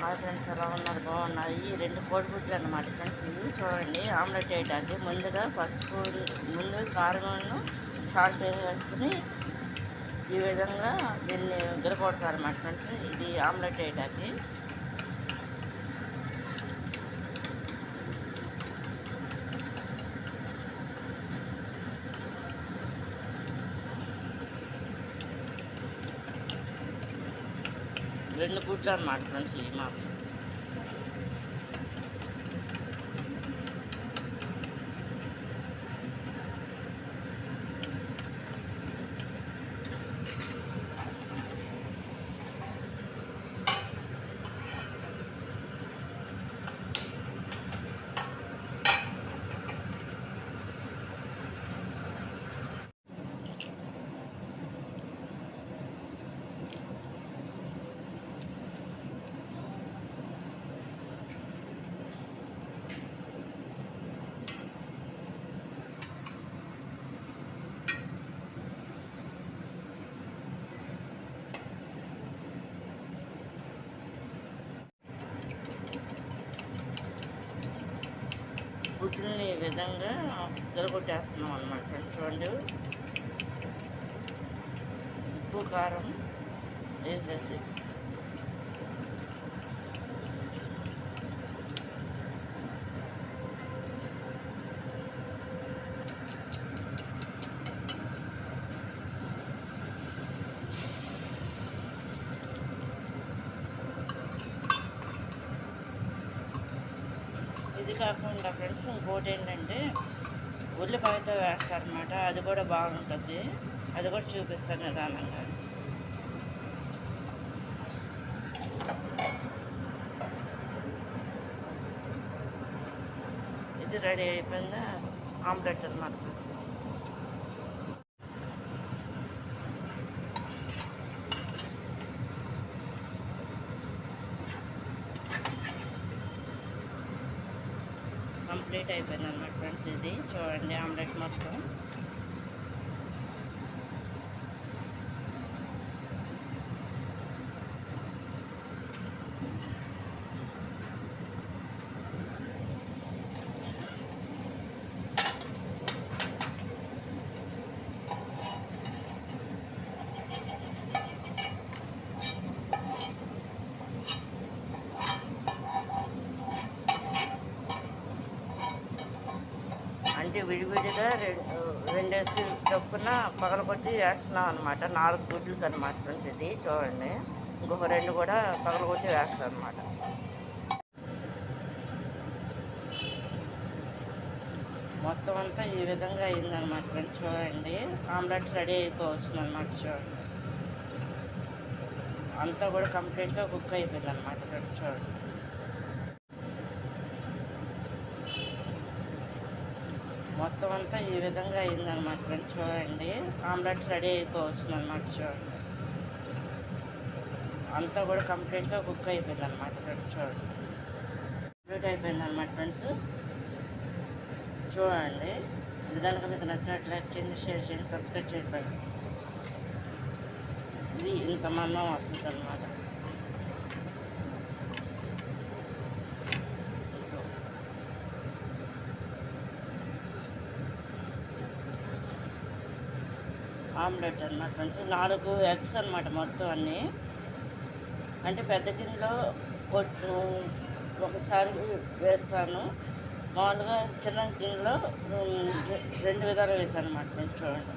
Hi friends, ఎలా ఉన్నారు? బాగున్నారు. ఈ 2 కోడిగుడ్లు అన్నమాట ఫ్రెండ్స్. ఇవి చూడండి, ఆమ్లెట్ వేయడానికి ముందుగా ముందు కారంను సాల్ట్ వేసుకుని ఈ విధంగా దీన్ని గిరకొడతారన్నమాట ఫ్రెండ్స్. ఇది ఆమ్లెట్ వేయడానికి. రెండు గుడ్లు అన్నమాట ఫ్రెండ్స్ ఇవి మాత్రం. గుడ్లని ఈ విధంగా గిరగొట్టేస్తున్నాం అన్నమాట ఫ్రెండ్స్. చూడండి, ఉప్పు కారం వేసేసి ఇది కాకుండా ఫ్రెండ్స్ ఇంకోటి ఏంటంటే ఉల్లిపాయతో వేస్తారనమాట. అది కూడా బాగుంటుంది. అది కూడా చూపిస్తాను నిదానంగా. ఇది రెడీ అయిపోయిందా ఆమ్లెట్ అన్నమాట ఫ్రెండ్స్. కంప్లీట్ అయిపోయింది అన్నమాట ఫ్రెండ్స్. ఇది చూడండి ఆమ్లెట్ మొత్తం. అంటే విడివిడిగా రెండేసి చొప్పున పగలగొట్టి వేస్తున్నాం అనమాట. 4 గుడ్లకి అనమాట ఫ్రెండ్స్. ఇది చూడండి, ఇంకొక 2 కూడా పగలగొట్టి వేస్తాం అనమాట. మొత్తం అంతా ఈ విధంగా అయిందనమాట ఫ్రెండ్స్. చూడండి, ఆమ్లెట్ రెడీ అయిపోవస్తుంది అనమాట. చూడండి, అంతా కూడా కంప్లీట్గా కుక్ అయిపోయింది అనమాట ఫ్రెండ్స్. చూడండి, మొత్తం అంతా ఈ విధంగా అయిందనమాట ఫ్రెండ్స్. చూడండి, ఆమ్లెట్ రెడీ అయిపోవస్తుంది అనమాట. చూడండి, అంతా కూడా కంప్లీట్గా కుక్ అయిపోయింది అనమాట ఫ్రెండ్స్. చూడండి, కంప్లీట్ అయిపోయింది అనమాట ఫ్రెండ్స్. చూడండి, ఇది కనుక మీకు నచ్చినట్లు లైక్ చేయండి, షేర్ చేయండి, సబ్స్క్రైబ్ చేయండి ఫ్రెండ్స్. ఇది ఇంత మందం వస్తుంది అనమాట. ఆమ్లెట్ అన్నమాట ఫ్రెండ్స్. 4 ఎగ్స్ అన్నమాట మొత్తం అన్నీ. అంటే పెద్ద గిన్నెలో ఒకసారి వేస్తాను. మామూలుగా చిన్న గిన్నెలో 2 విధాలు వేసాను అన్నమాట ఫ్రెండ్స్. చూడండి,